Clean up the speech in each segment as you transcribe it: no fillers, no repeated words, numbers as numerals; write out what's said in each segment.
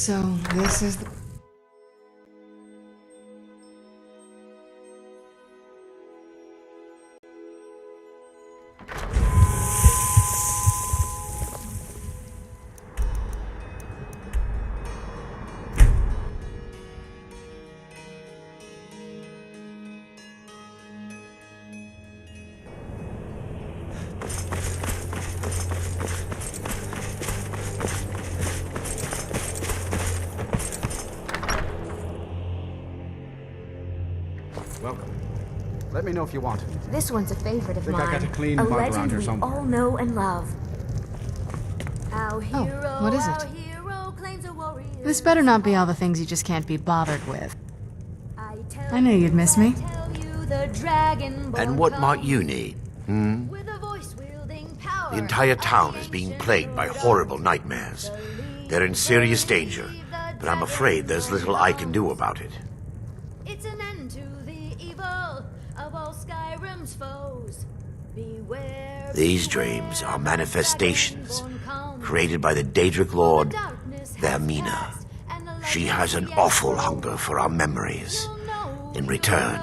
So, this is the... Welcome. Let me know if you want anything. This one's a favorite of Think mine. I got a clean a mug around legend here we somewhere. all know and love. Our hero, what is it? our hero claims a warrior. This better not be all the things you just can't be bothered with. I I knew you'd miss me. And what might you need? The entire town is being plagued by horrible nightmares. They're in serious danger, but I'm afraid there's little I can do about it. It's an end to the evil of all Skyrim's foes. Beware. These dreams are manifestations created by the Daedric lord, Vaermina. She has an awful hunger for our memories. In return,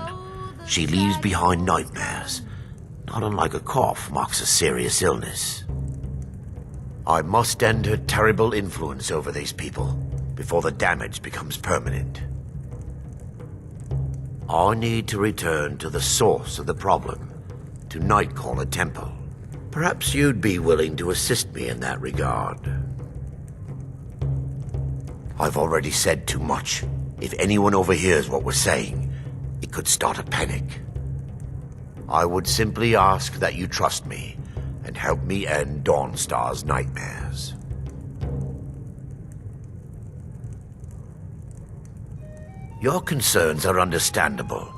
she leaves behind nightmares, not unlike a cough marks a serious illness. I must end her terrible influence over these people before the damage becomes permanent. I need to return to the source of the problem, to Nightcaller Temple. Perhaps you'd be willing to assist me in that regard. I've already said too much. If anyone overhears what we're saying, it could start a panic. I would simply ask that you trust me and help me end Dawnstar's nightmares. Your concerns are understandable.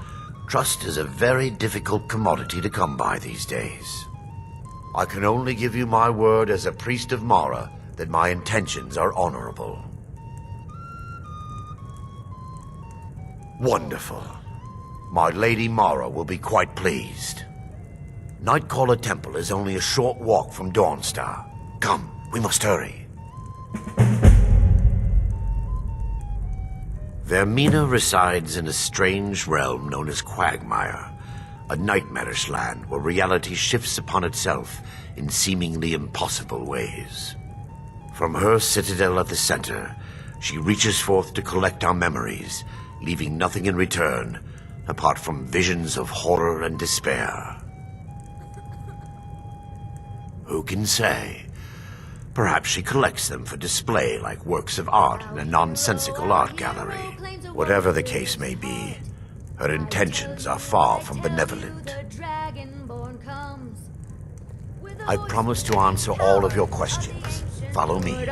Trust is a very difficult commodity to come by these days. I can only give you my word as a priest of Mara that my intentions are honorable. Wonderful. My Lady Mara will be quite pleased. Nightcaller Temple is only a short walk from Dawnstar. Come, we must hurry. Vaermina resides in a strange realm known as Quagmire, a nightmarish land where reality shifts upon itself in seemingly impossible ways. From her citadel at the center, she reaches forth to collect our memories, leaving nothing in return apart from visions of horror and despair. Who can say? Perhaps she collects them for display like works of art in a nonsensical art gallery. Whatever the case may be, her intentions are far from benevolent. I promise to answer all of your questions. Follow me.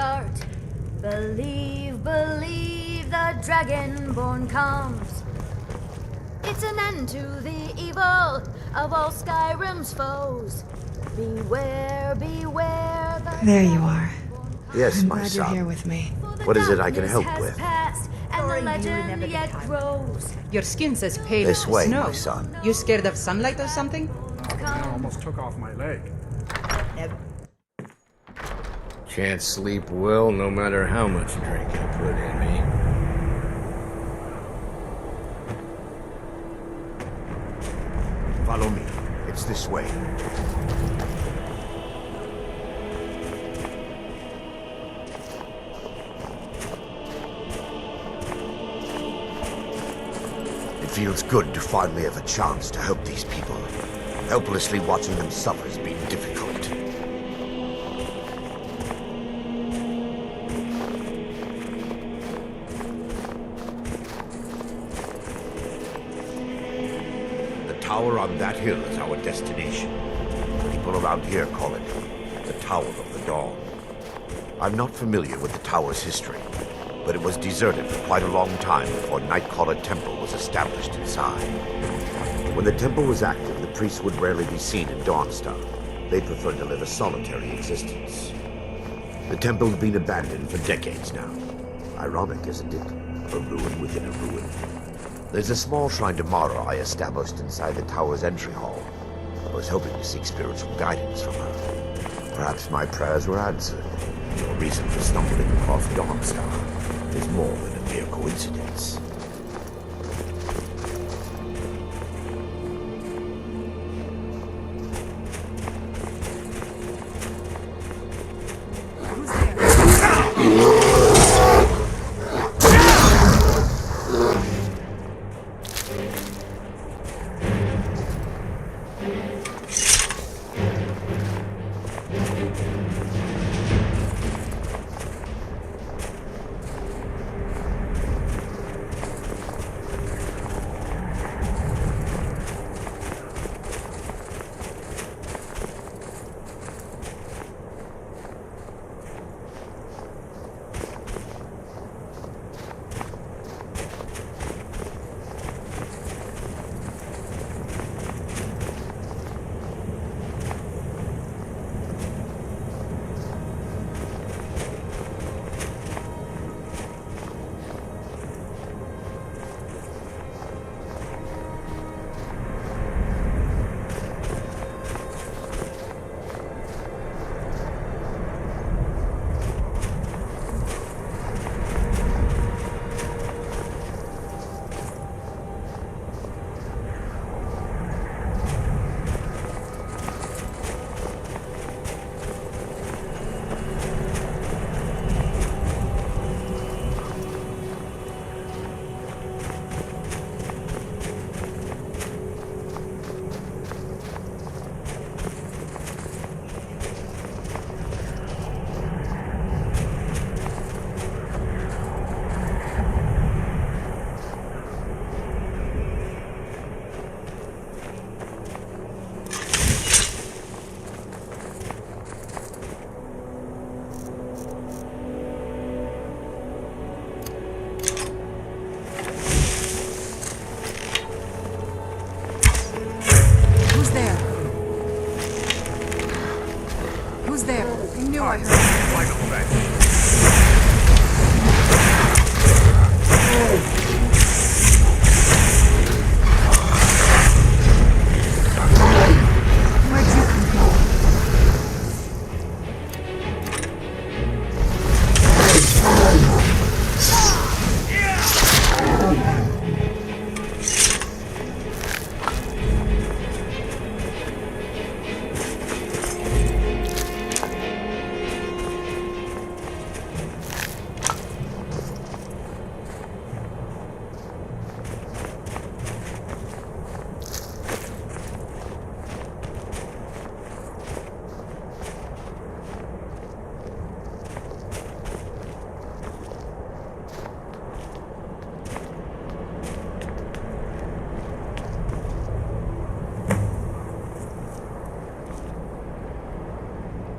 Believe, believe the Dragonborn comes. It's an end to the evil of all Skyrim's foes. Beware, beware the There you are. Yes, I'm my glad son. you're here with me. What is it I can help with? And the legend yet grows. Your skin's as pale This as way, snow. my son. You scared of sunlight or something? I almost took off my leg. Can't sleep well no matter how much drink you put in me. Follow me. It's this way. It feels good to finally have a chance to help these people. Helplessly watching them suffer has been difficult. The tower on that hill is our destination. People around here call it the Tower of the Dawn. I'm not familiar with the tower's history, but it was deserted for quite a long time before Nightcaller Temple was established inside. When the temple was active, the priests would rarely be seen in Dawnstar. They preferred to live a solitary existence. The temple has been abandoned for decades now. Ironic, isn't it? A ruin within a ruin. There's a small shrine to Mara I established inside the tower's entry hall. I was hoping to seek spiritual guidance from her. Perhaps my prayers were answered. Your reason for stumbling across Dawnstar. is more than a mere coincidence.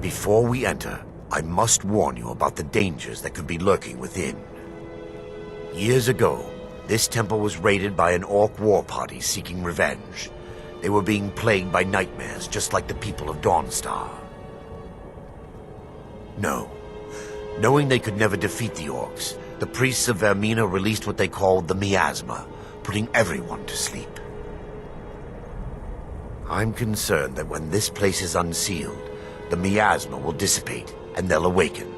Before we enter, I must warn you about the dangers that could be lurking within. Years ago, this temple was raided by an Orc war party seeking revenge. They were being plagued by nightmares, just like the people of Dawnstar. No. Knowing they could never defeat the Orcs, the priests of Vaermina released what they called the miasma, putting everyone to sleep. I'm concerned that when this place is unsealed, the miasma will dissipate, and they'll awaken,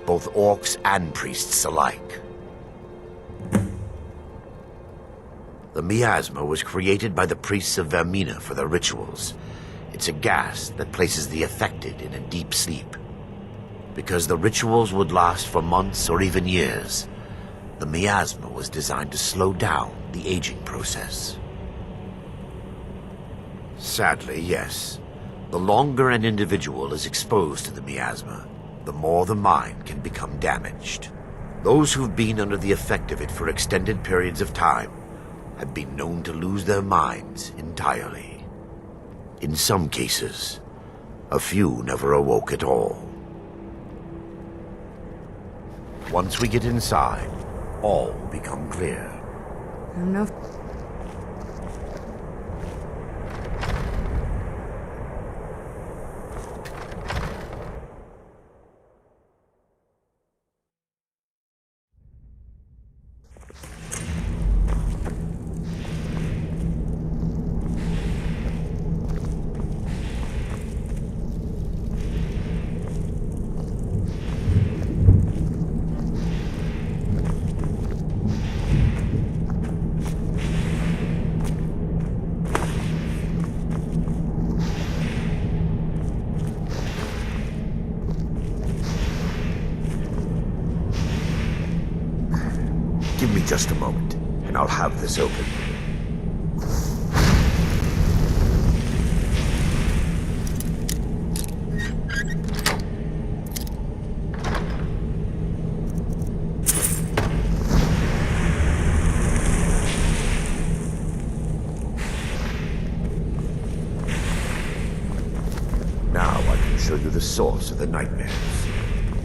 both orcs and priests alike. The miasma was created by the priests of Vaermina for their rituals. It's a gas that places the affected in a deep sleep. Because the rituals would last for months or even years, the miasma was designed to slow down the aging process. Sadly, yes. The longer an individual is exposed to the miasma, the more the mind can become damaged. Those who've been under the effect of it for extended periods of time have been known to lose their minds entirely. In some cases, a few never awoke at all. Once we get inside, all will become clear. I don't know. Give me just a moment, and I'll have this open. Now I can show you the source of the nightmares.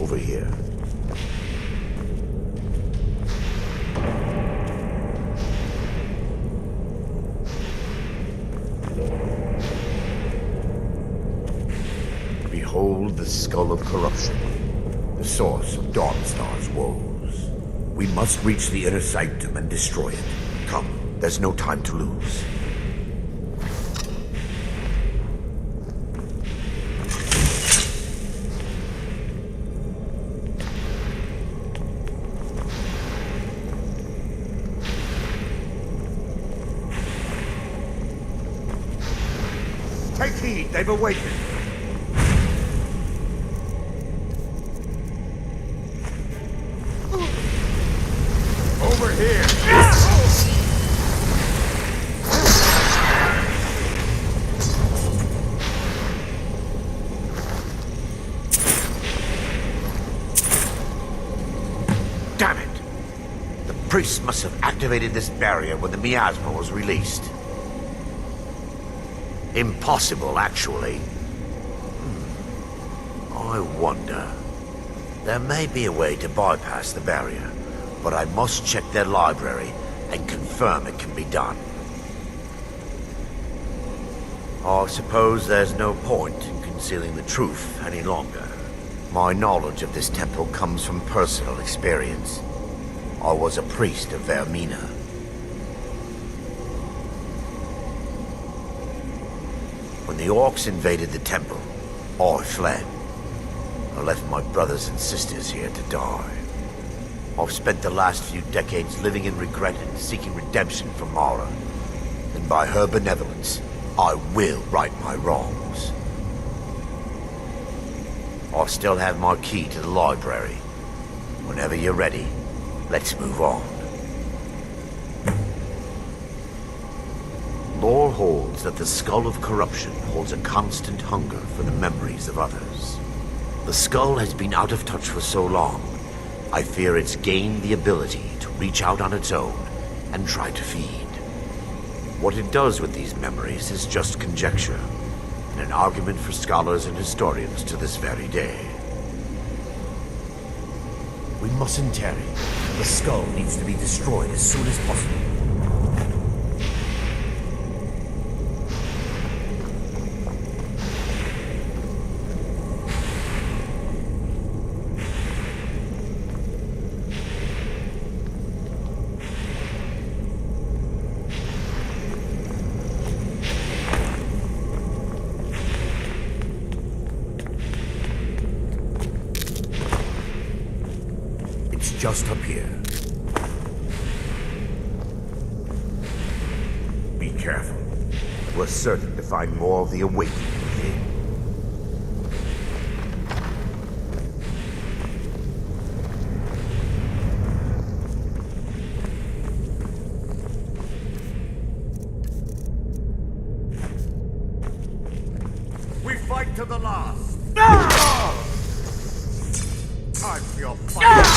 Over here. Behold the Skull of Corruption, the source of Dawnstar's woes. We must reach the inner sanctum and destroy it. Come, there's no time to lose. Take heed, they've awakened. Over here. Damn it! The priests must have activated this barrier when the miasma was released. Impossible, actually. I wonder. There may be a way to bypass the barrier, but I must check their library and confirm it can be done. I suppose there's no point in concealing the truth any longer. My knowledge of this temple comes from personal experience. I was a priest of Vaermina. When the Orcs invaded the temple, I fled. I left my brothers and sisters here to die. I've spent the last few decades living in regret and seeking redemption from Mara. And by her benevolence, I will right my wrongs. I still have my key to the library. Whenever you're ready, let's move on. Lore holds that the Skull of Corruption holds a constant hunger for the memories of others. The skull has been out of touch for so long, I fear it's gained the ability to reach out on its own and try to feed. What it does with these memories is just conjecture, and an argument for scholars and historians to this very day. We mustn't tarry. The skull needs to be destroyed as soon as possible. Just up here. Be careful. We're certain to find more of the awakening within. We fight to the last. Time for your fight.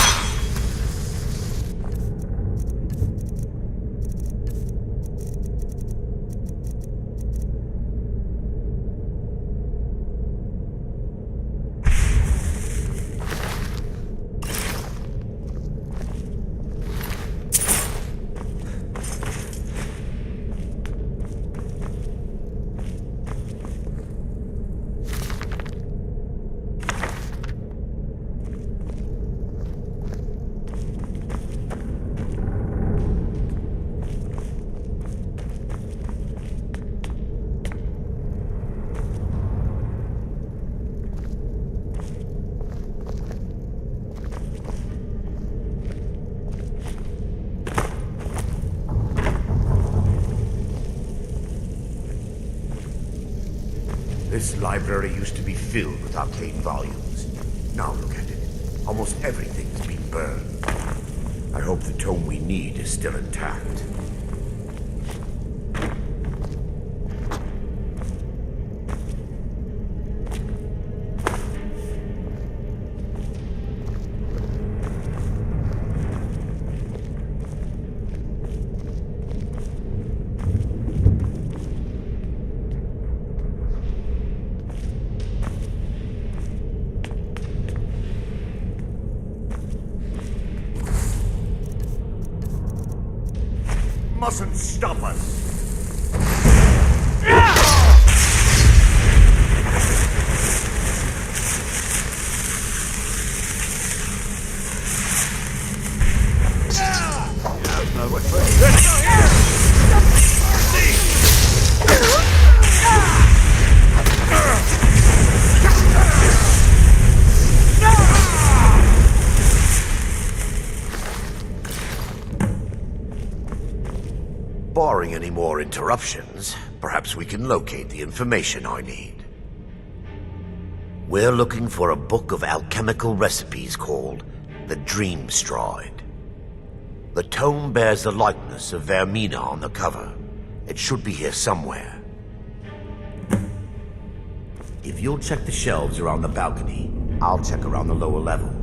This library used to be filled with arcane volumes. Now look at it. Almost everything's been burned. I hope the tome we need is still intact. Mustn't stop us. Barring any more interruptions, perhaps we can locate the information I need. We're looking for a book of alchemical recipes called the Dream Stride. The tome bears the likeness of Vaermina on the cover. It should be here somewhere. If you'll check the shelves around the balcony, I'll check around the lower level.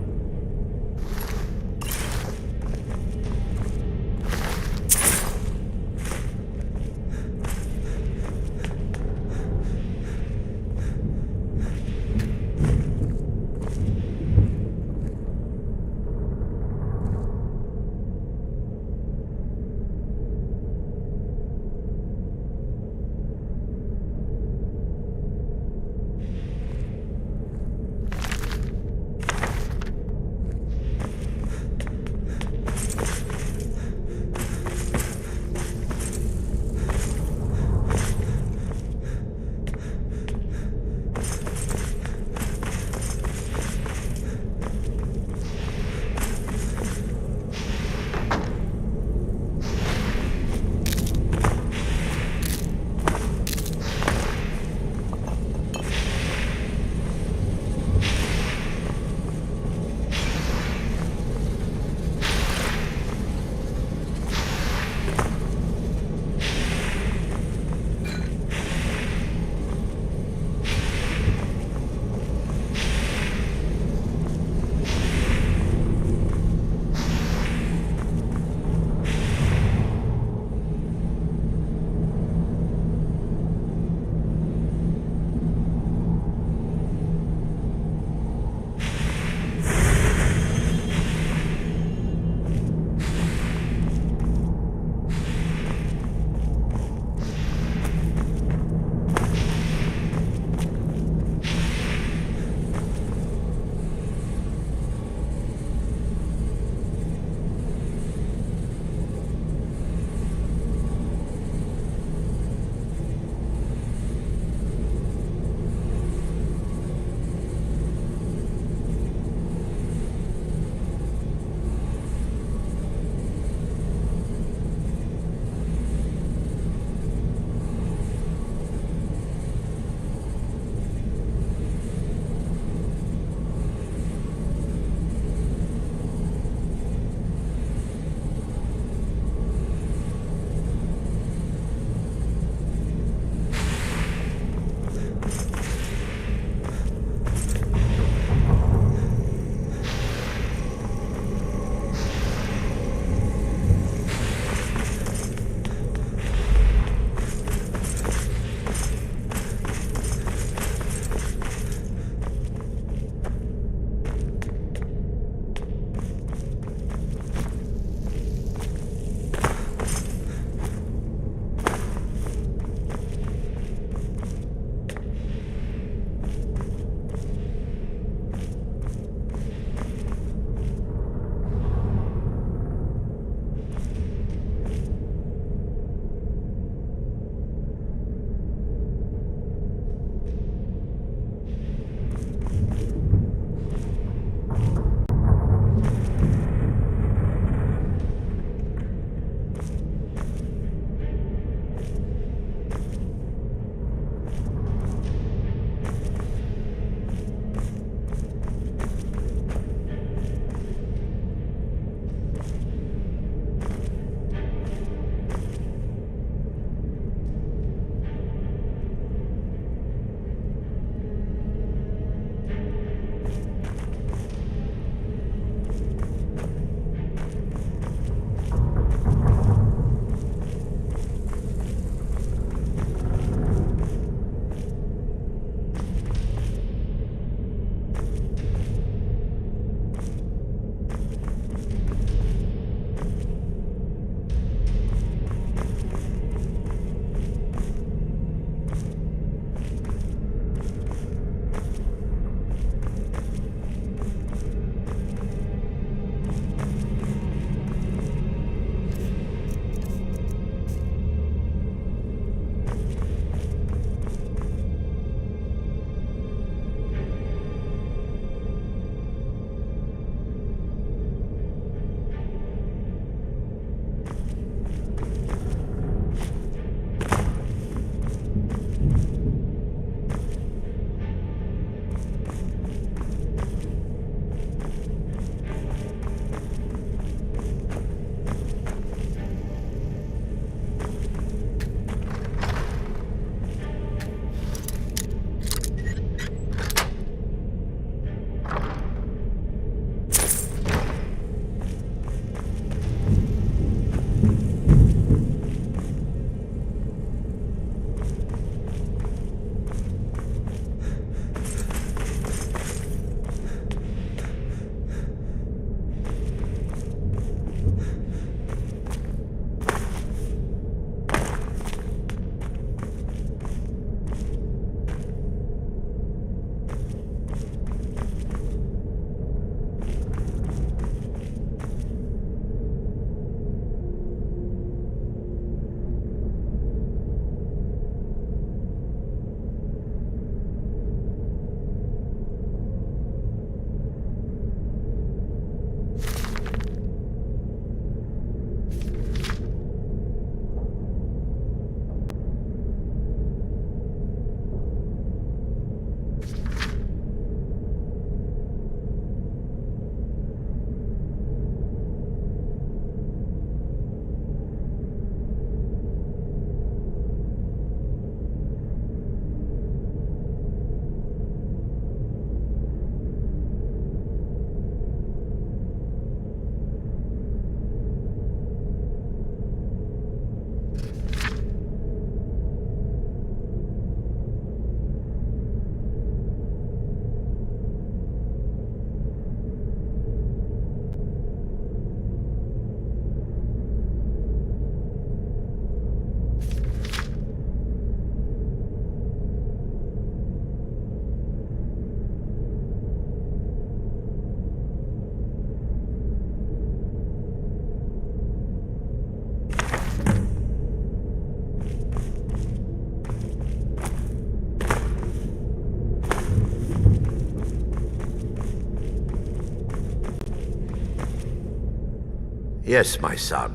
Yes, my son.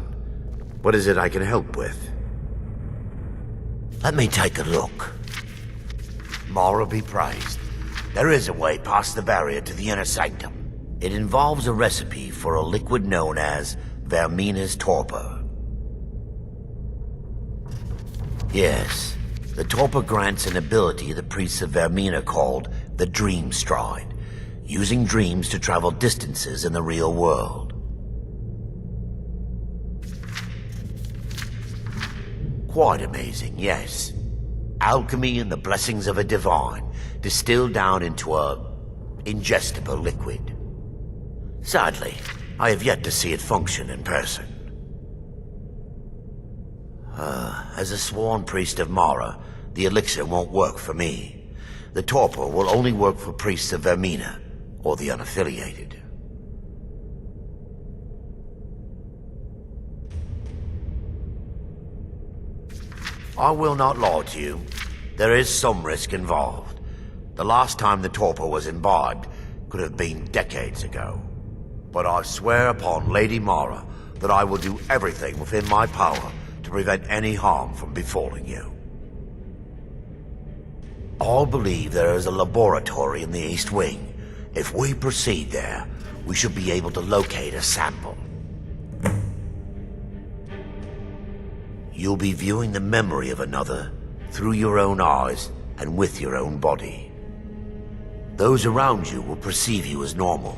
What is it I can help with? Let me take a look. Mara be praised. There is a way past the barrier to the inner sanctum. It involves a recipe for a liquid known as Vaermina's torpor. Yes, the torpor grants an ability the priests of Vaermina called the Dream Stride, using dreams to travel distances in the real world. Quite amazing, yes. Alchemy and the blessings of a divine, distilled down into a ingestible liquid. Sadly, I have yet to see it function in person. As a sworn priest of Mara, the elixir won't work for me. The torpor will only work for priests of Vaermina, or the unaffiliated. I will not lie to you. There is some risk involved. The last time the torpor was imbibed could have been decades ago. But I swear upon Lady Mara that I will do everything within my power to prevent any harm from befalling you. I believe there is a laboratory in the East Wing. If we proceed there, we should be able to locate a sample. You'll be viewing the memory of another through your own eyes and with your own body. Those around you will perceive you as normal,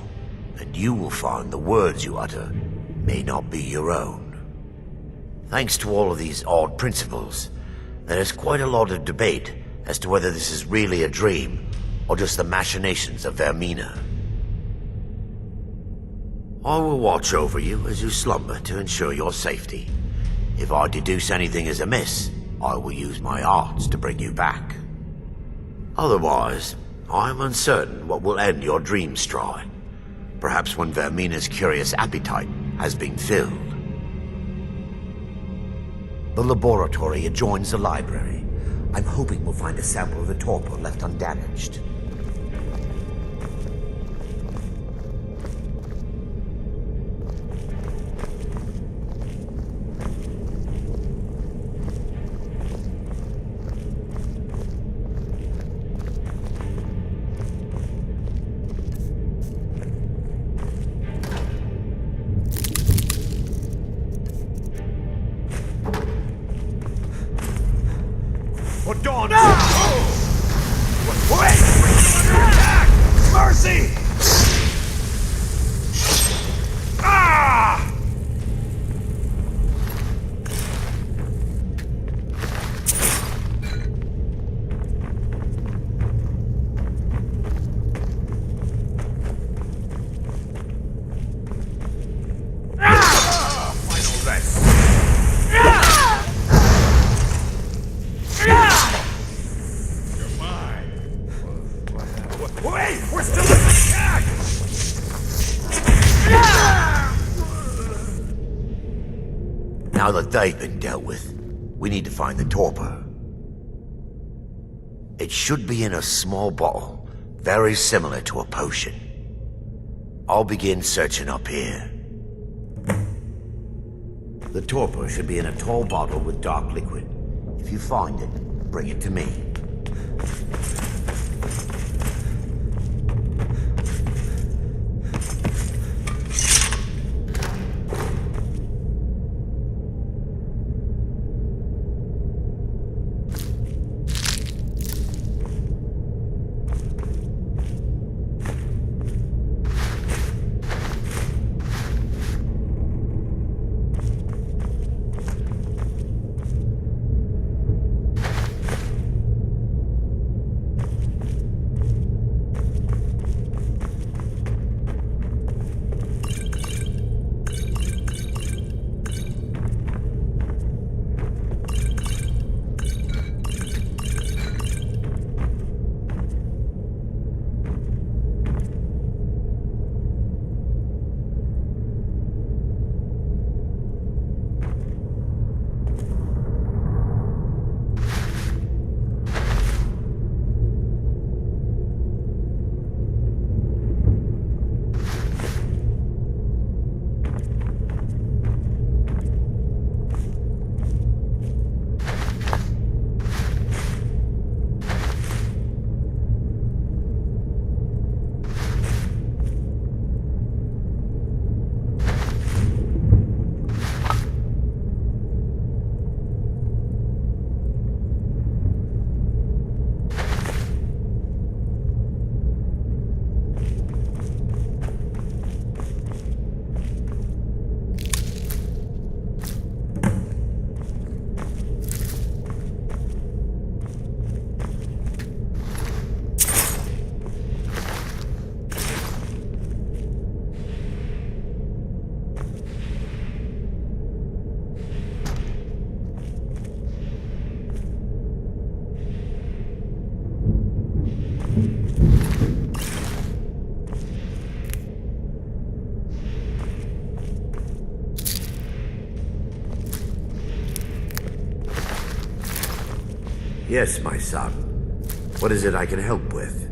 and you will find the words you utter may not be your own. Thanks to all of these odd principles, there is quite a lot of debate as to whether this is really a dream or just the machinations of Vaermina. I will watch over you as you slumber to ensure your safety. If I deduce anything is amiss, I will use my arts to bring you back. Otherwise, I am uncertain what will end your dream stride. Perhaps when Vaermina's curious appetite has been filled. The laboratory adjoins the library. I'm hoping we'll find a sample of the torpor left undamaged. For Dawn! No! Wait! Attack! Mercy! Ah! Final rest. Wait! We're still in attack! Now that they've been dealt with, we need to find the torpor. It should be in a small bottle, very similar to a potion. I'll begin searching up here. The torpor should be in a tall bottle with dark liquid. If you find it, bring it to me. Yes, my son. What is it I can help with?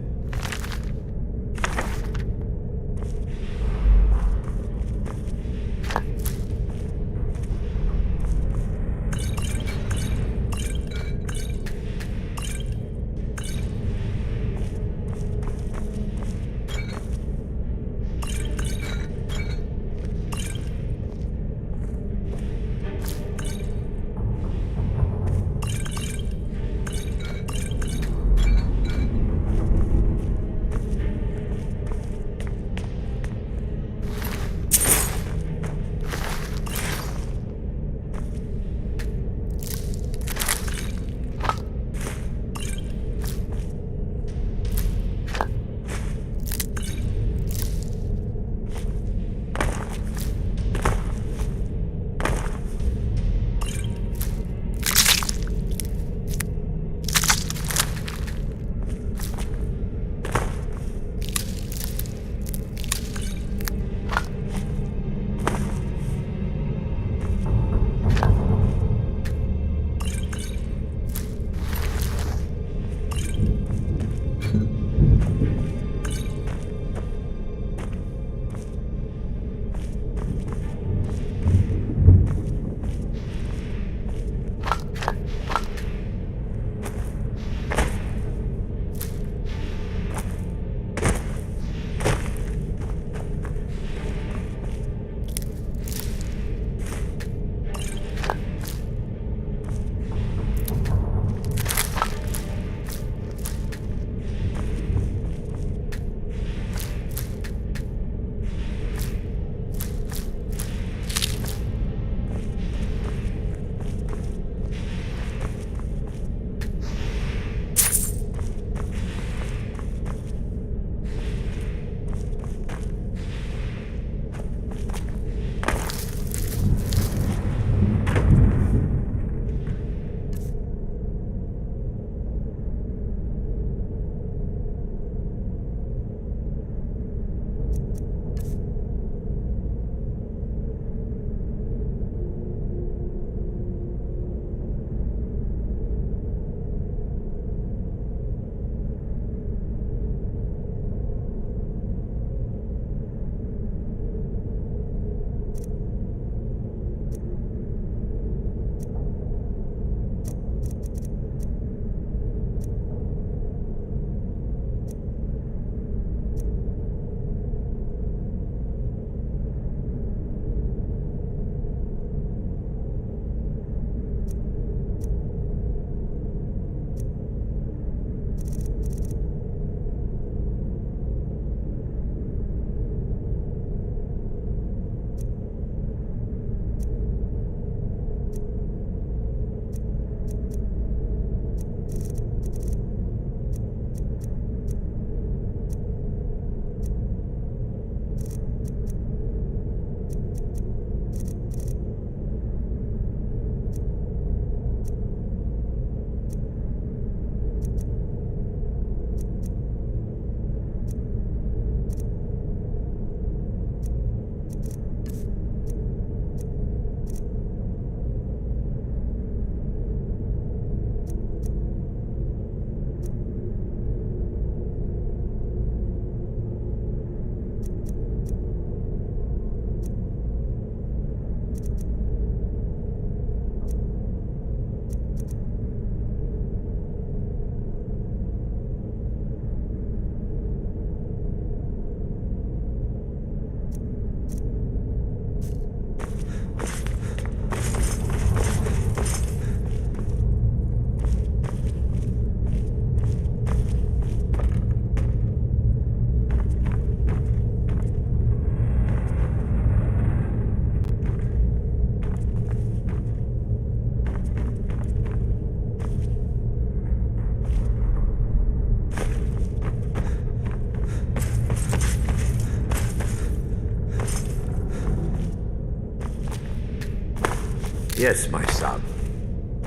Yes, my son.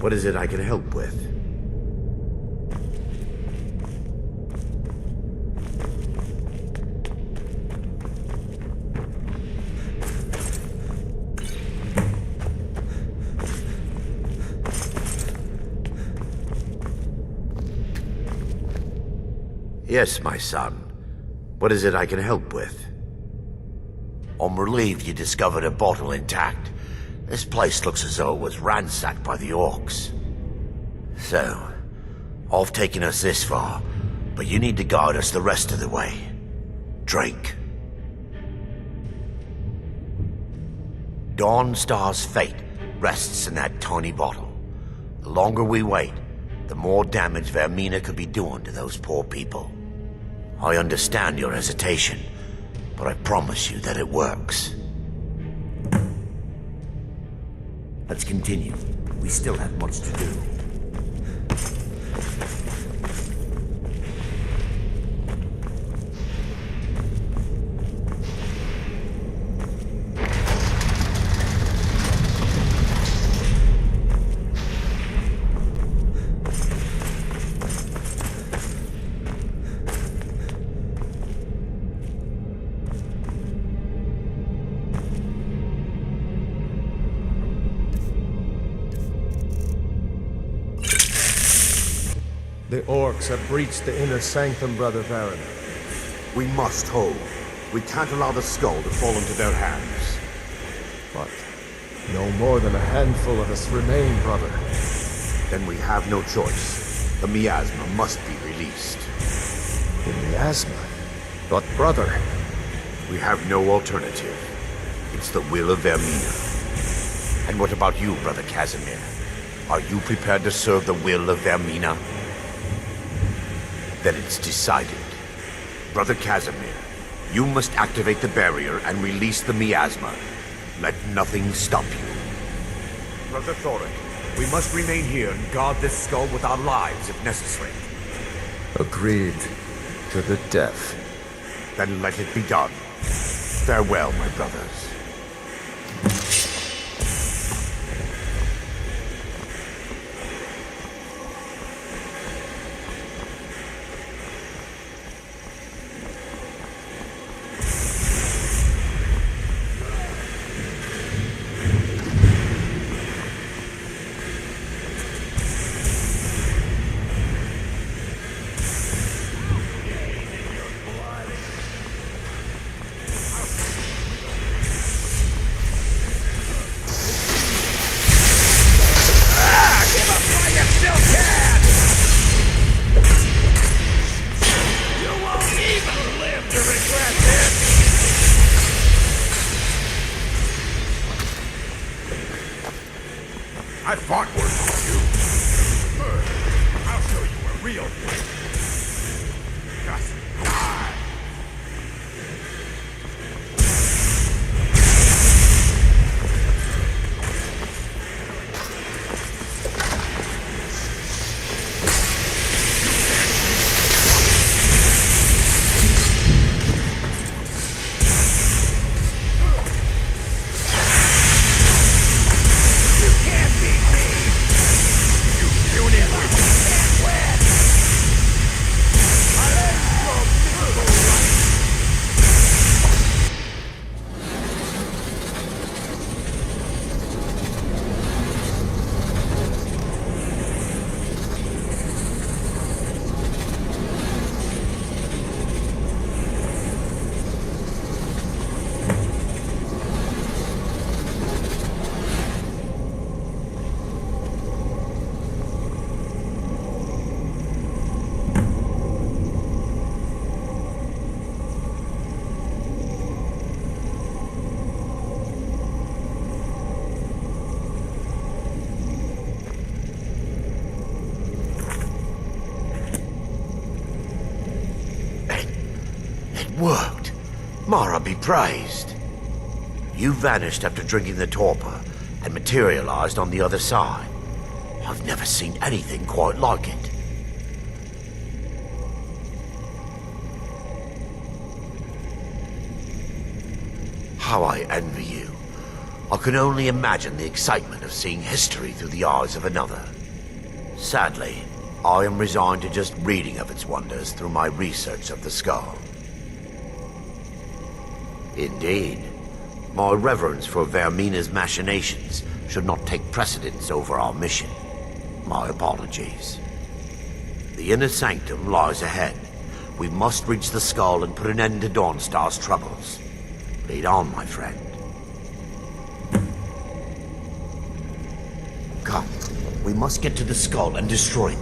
What is it I can help with? Yes, my son. What is it I can help with? I'm relieved you discovered a bottle intact. This place looks as though it was ransacked by the Orcs. So, I've taken us this far, but you need to guide us the rest of the way. Drink. Dawnstar's fate rests in that tiny bottle. The longer we wait, the more damage Vaermina could be doing to those poor people. I understand your hesitation, but I promise you that it works. Let's continue. We still have much to do. The Orcs have breached the inner sanctum, Brother Vaermina. We must hold. We can't allow the skull to fall into their hands. But no more than a handful of us remain, brother. Then we have no choice. The miasma must be released. The miasma? But brother... We have no alternative. It's the will of Vaermina. And what about you, Brother Casimir? Are you prepared to serve the will of Vaermina? Then it's decided. Brother Casimir, you must activate the barrier and release the miasma. Let nothing stop you. Brother Thoric, we must remain here and guard this skull with our lives if necessary. Agreed. To the death. Then let it be done. Farewell, my brothers. I fought worse than you. I'll show you a real fight. Just die. Worked. Mara be praised. You vanished after drinking the torpor and materialized on the other side. I've never seen anything quite like it. How I envy you. I can only imagine the excitement of seeing history through the eyes of another. Sadly, I am resigned to just reading of its wonders through my research of the skull. Indeed. My reverence for Vaermina's machinations should not take precedence over our mission. My apologies. The inner sanctum lies ahead, We must reach the skull and put an end to Dawnstar's troubles. Lead on, my friend. Come, we must get to the skull and destroy it.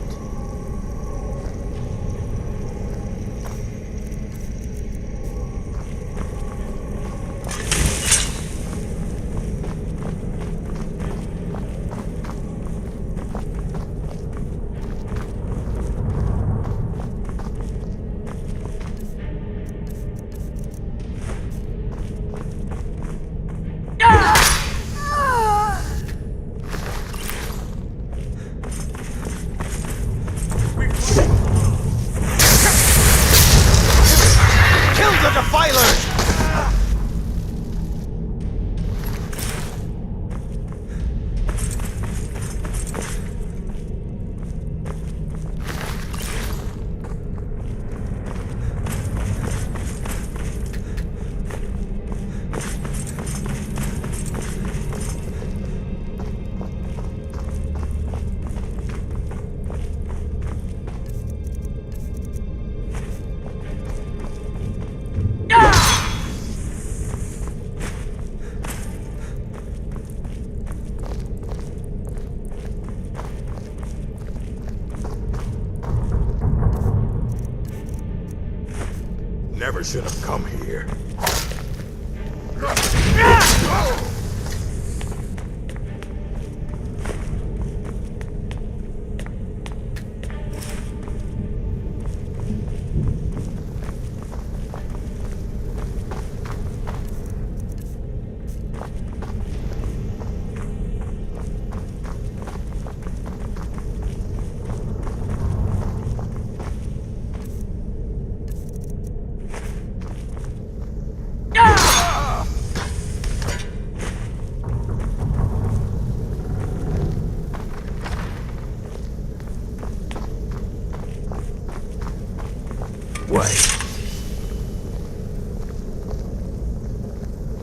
Never should have come here.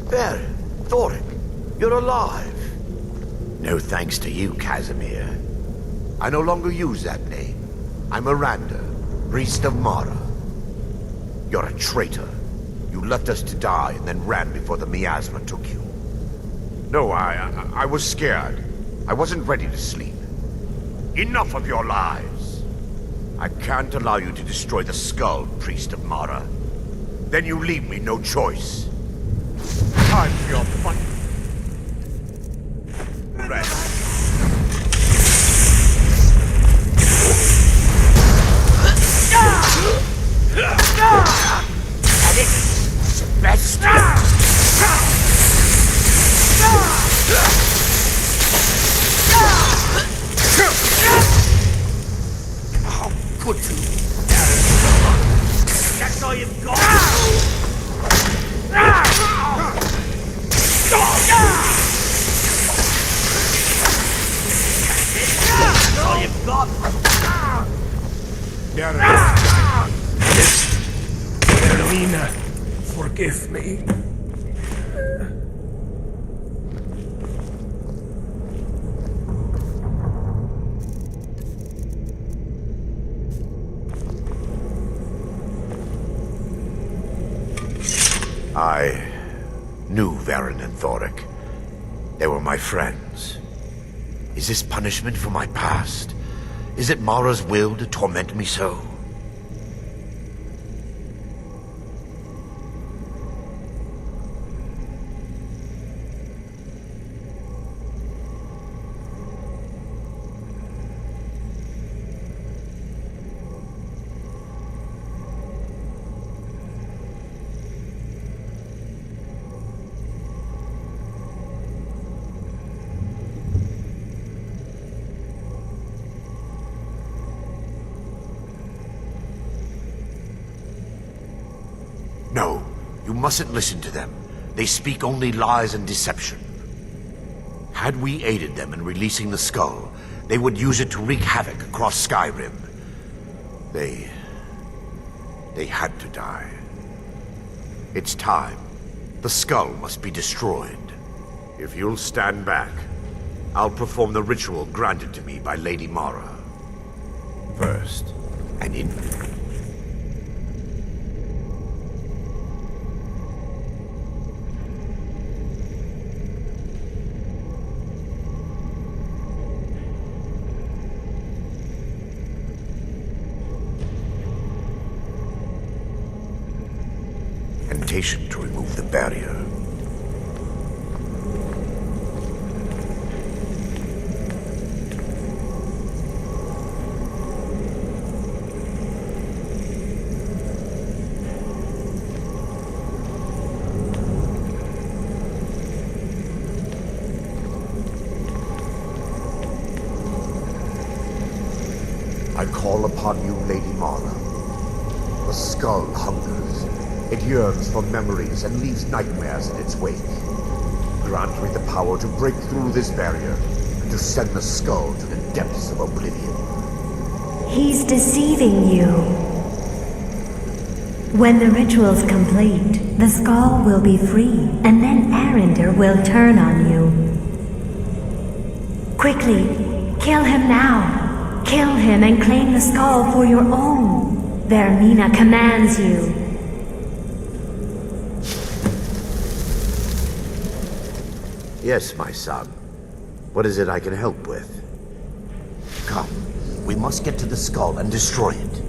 There, Thoric, you're alive. No thanks to you, Casimir. I no longer use that name. I'm Erandur, priest of Mara. You're a traitor. You left us to die and then ran before the miasma took you. No, I was scared. I wasn't ready to sleep. Enough of your lies. I can't allow you to destroy the skull, priest of Mara. Then you leave me no choice. Time for your fun. Rest. And it's best. How could you? That's all you've got. That's all you've got. Vaermina, forgive me. I knew Varen and Thoric. They were my friends. Is this punishment for my past? Is it Mara's will to torment me so? No, you mustn't listen to them. They speak only lies and deception. Had we aided them in releasing the skull, they would use it to wreak havoc across Skyrim. They had to die. It's time. The skull must be destroyed. If you'll stand back, I'll perform the ritual granted to me by Lady Mara. First, an infant. invitation to remove the barrier. I call upon you, Lady Mara. The skull hungers. It yearns for memories and leaves nightmares in its wake. Grant me the power to break through this barrier and to send the skull to the depths of oblivion. He's deceiving you. When the ritual's complete, the skull will be free, and then Erandur will turn on you. Quickly, kill him now. Kill him and claim the skull for your own. Vaermina commands you. Yes, my son. What is it I can help with? Come, we must get to the skull and destroy it.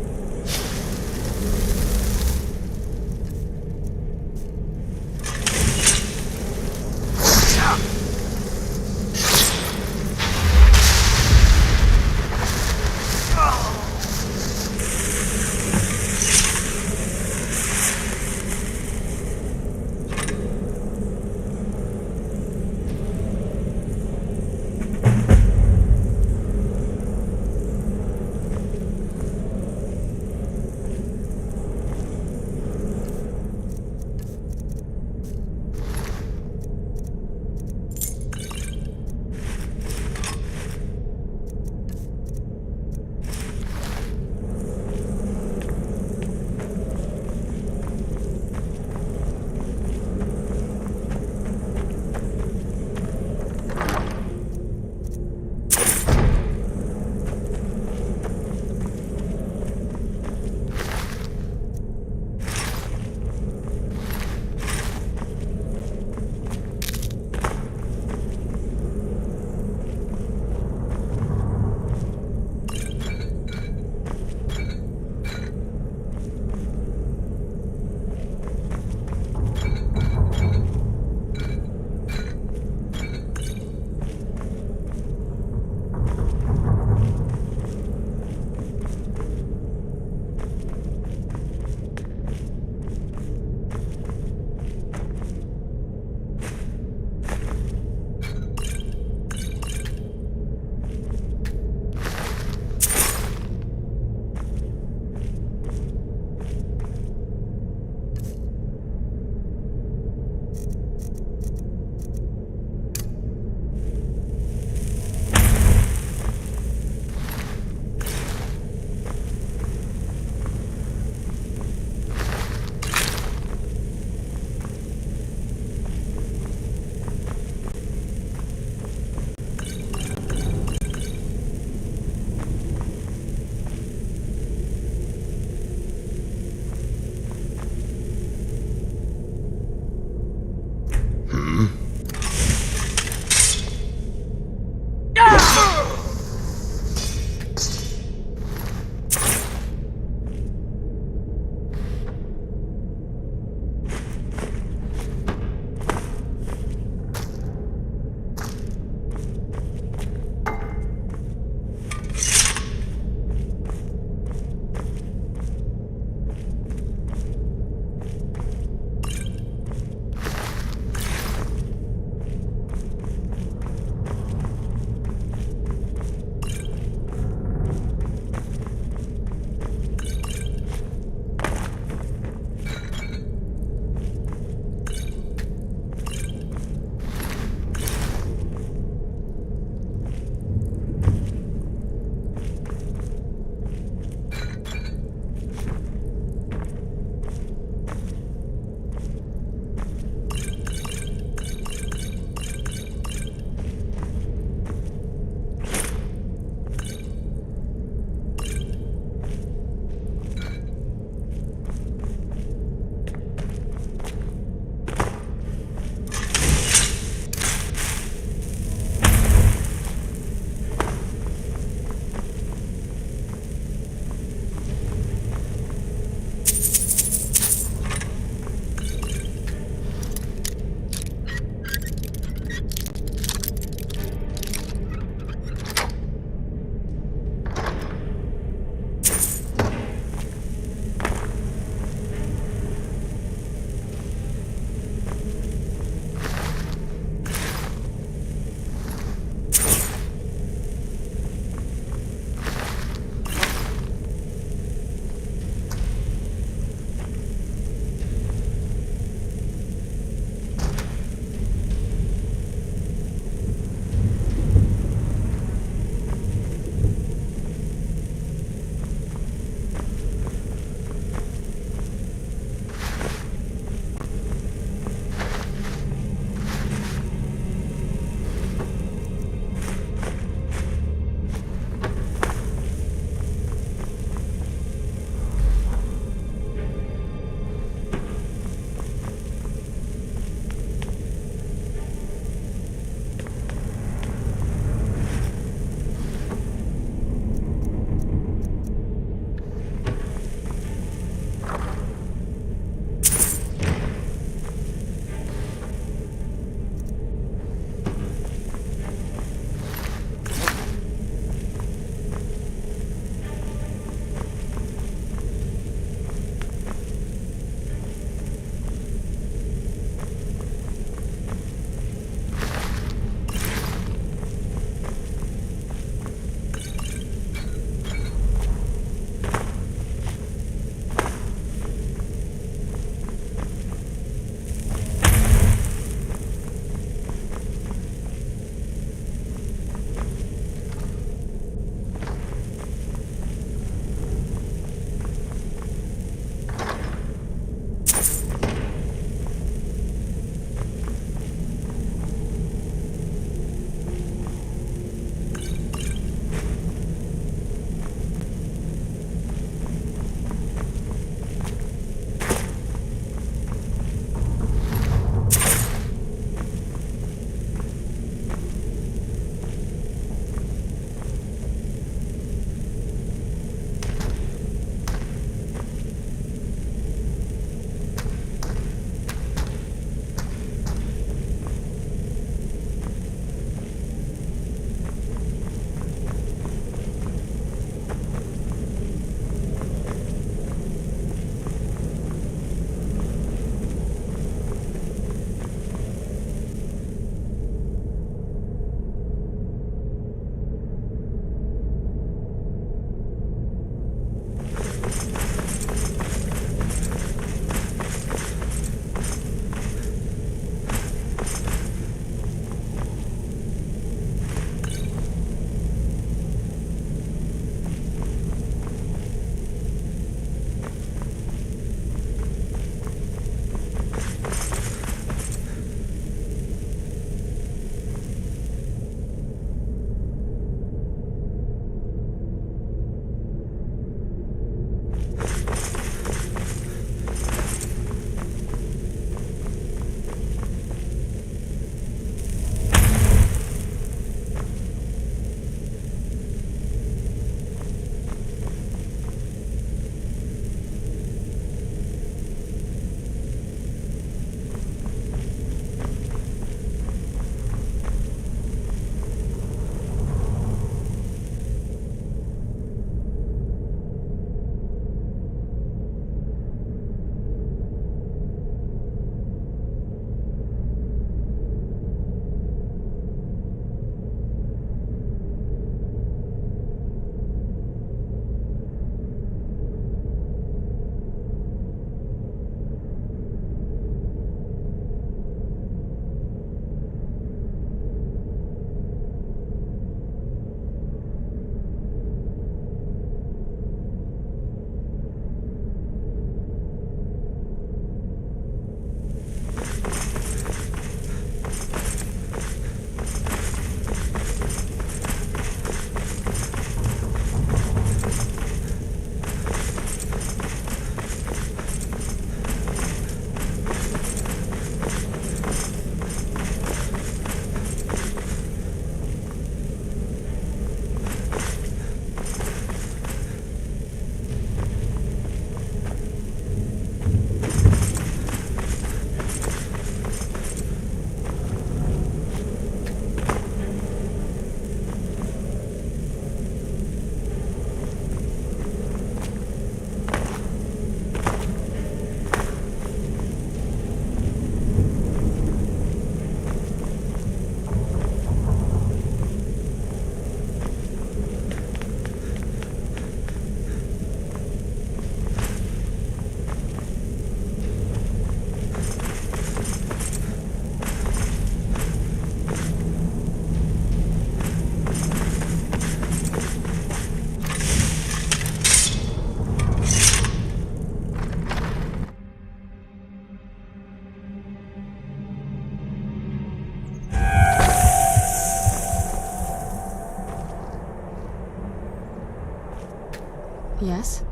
Yes?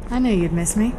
I knew you'd miss me.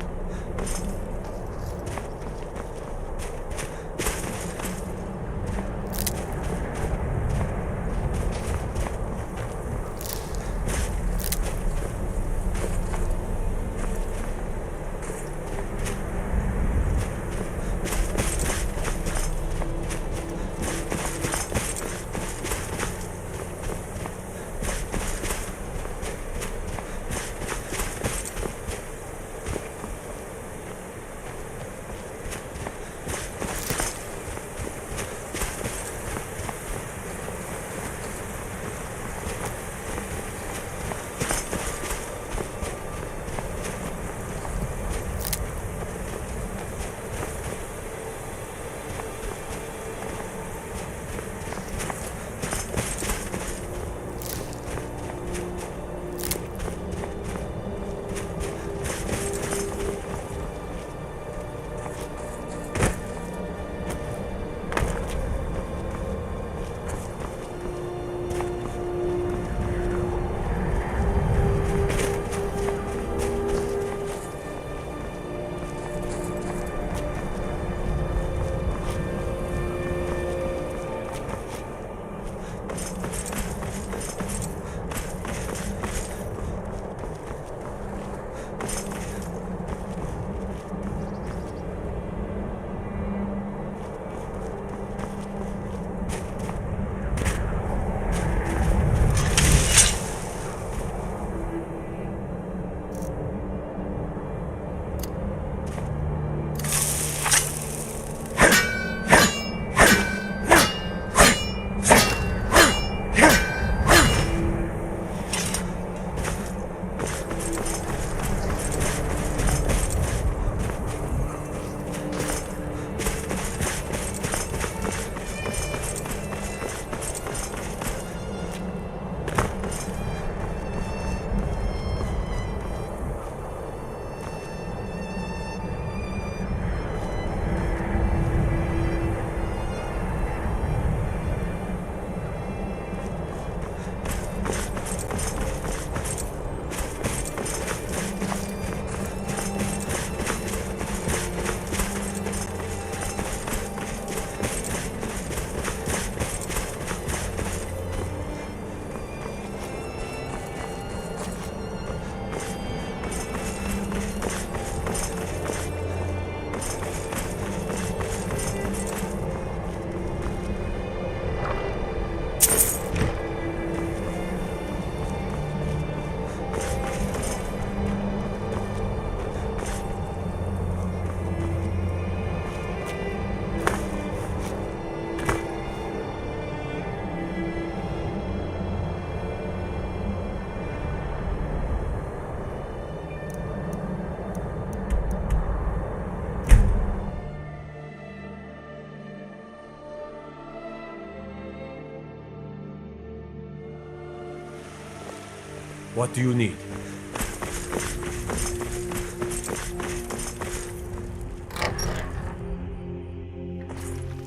What do you need?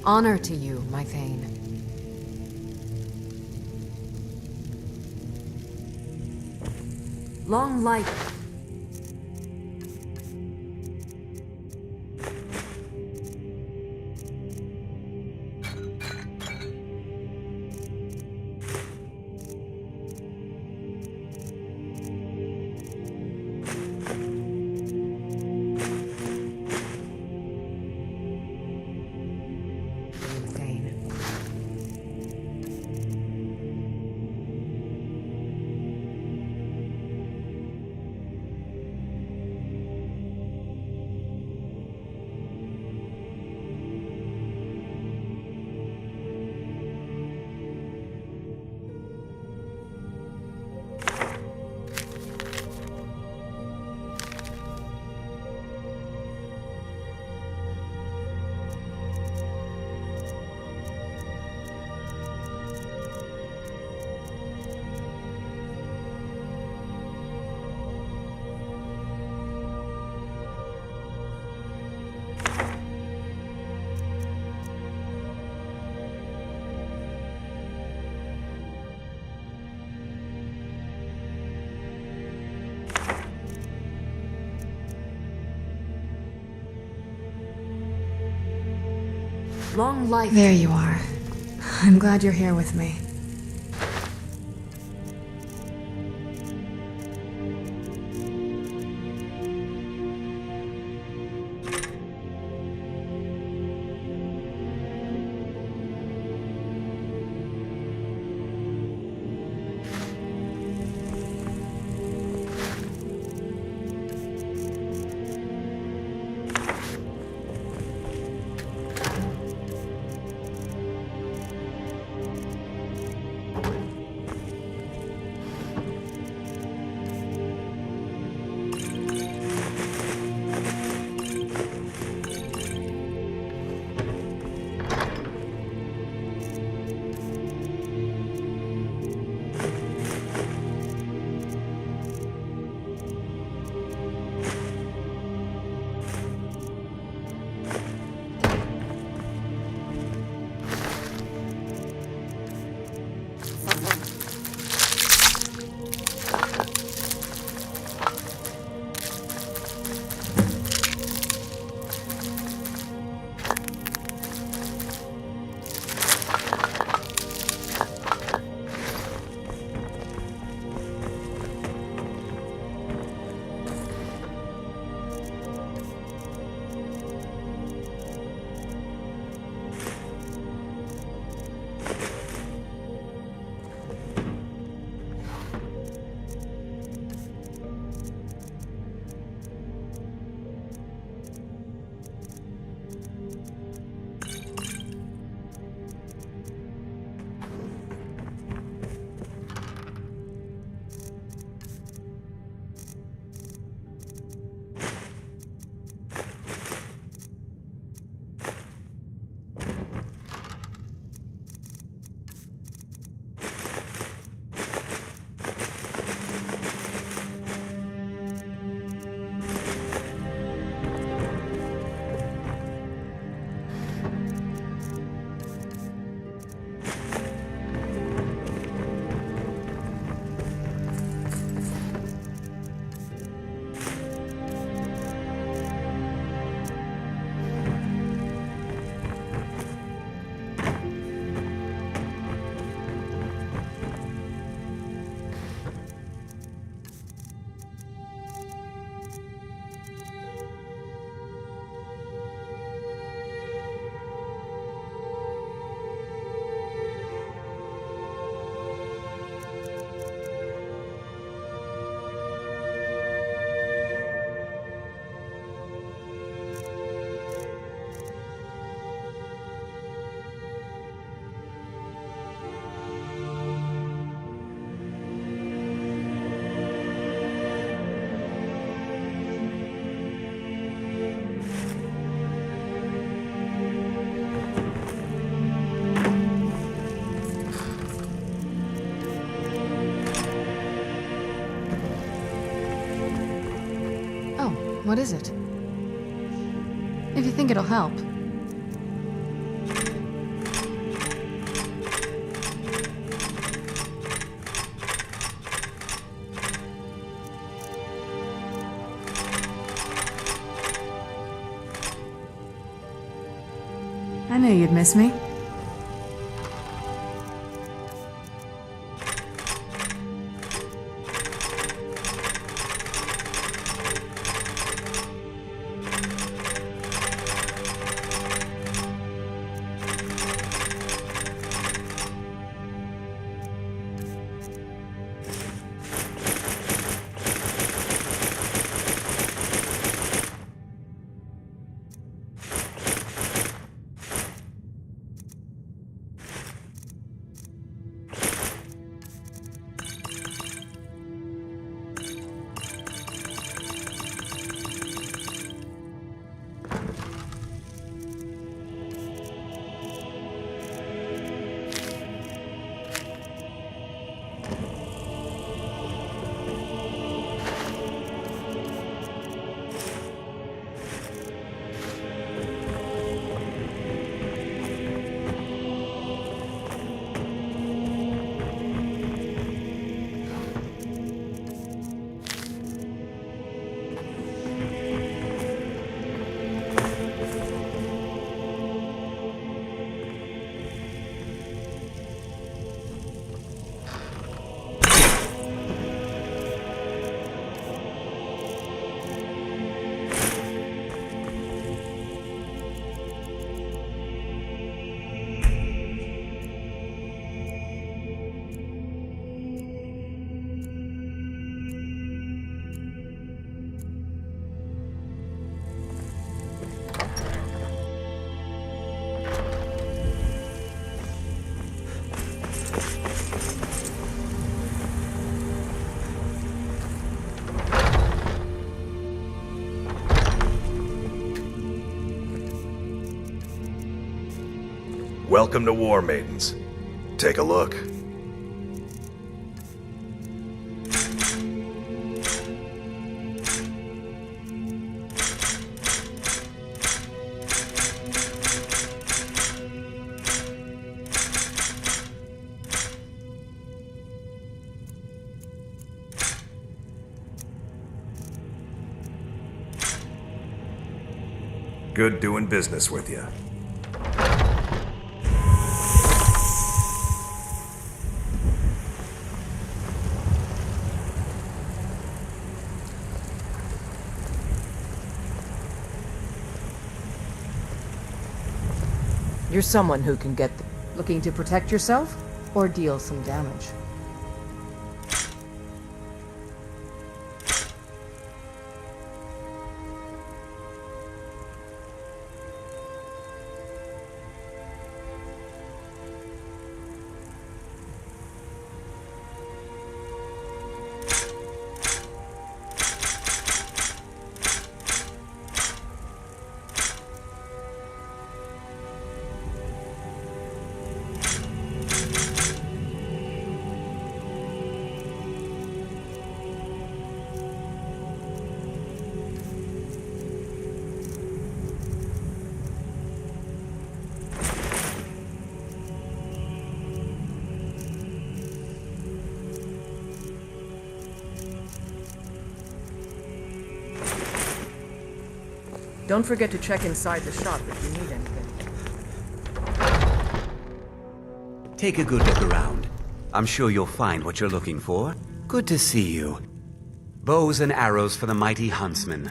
Honor to you, my Thane. Long life. Long life. There you are. I'm glad you're here with me. What is it? If you think it'll help. I knew you'd miss me. Welcome to War Maidens. Take a look. Good doing business with you. You're someone who can get... Looking to protect yourself? Or deal some damage? Don't forget to check inside the shop if you need anything. Take a good look around. I'm sure you'll find what you're looking for. Good to see you. Bows and arrows for the mighty huntsman.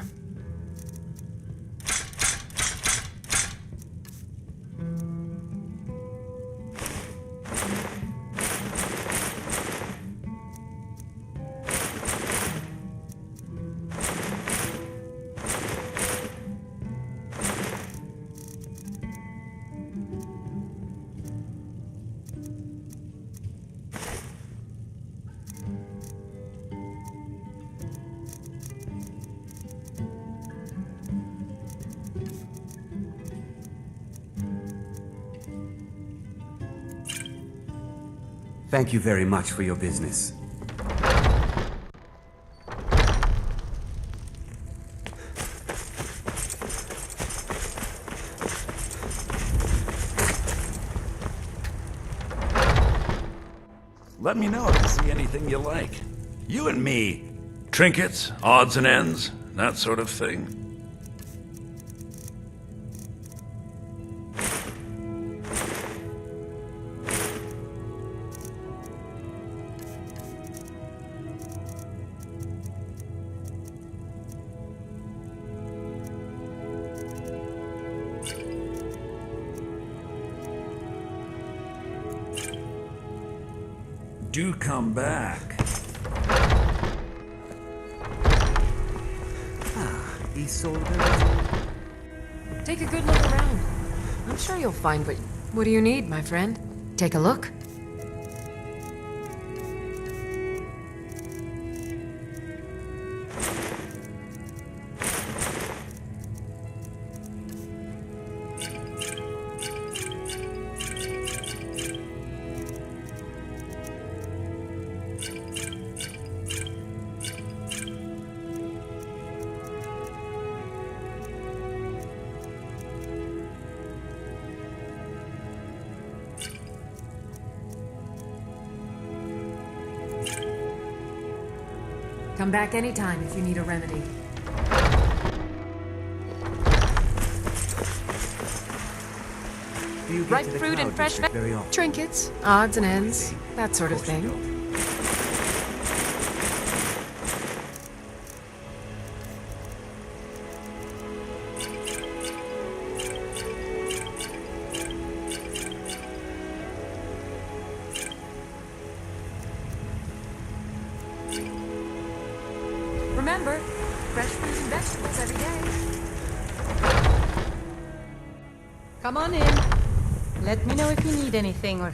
Thank you very much for your business. Let me know if you see anything you like. You and me. Trinkets, odds and ends, that sort of thing. Do come back. Isolde. Take a good look around. I'm sure you'll find what... What do you need, my friend? Take a look. Come back anytime if you need a remedy. Ripe fruit and fresh trinkets, odds and ends, that sort of thing. Remember, fresh fruit and vegetables every day. Come on in. Let me know if you need anything, or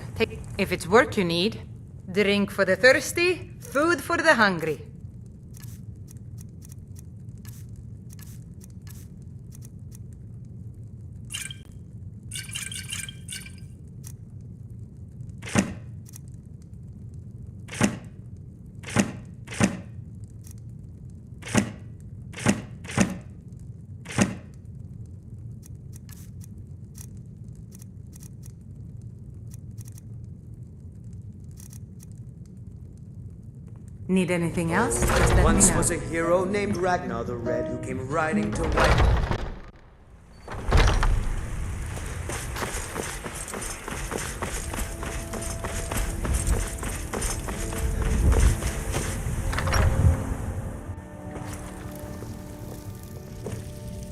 if it's work you need. Drink for the thirsty, food for the hungry. Need anything else? Just let me Once know. was a hero named Ragnar the Red who came riding to wipe.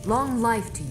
Long life to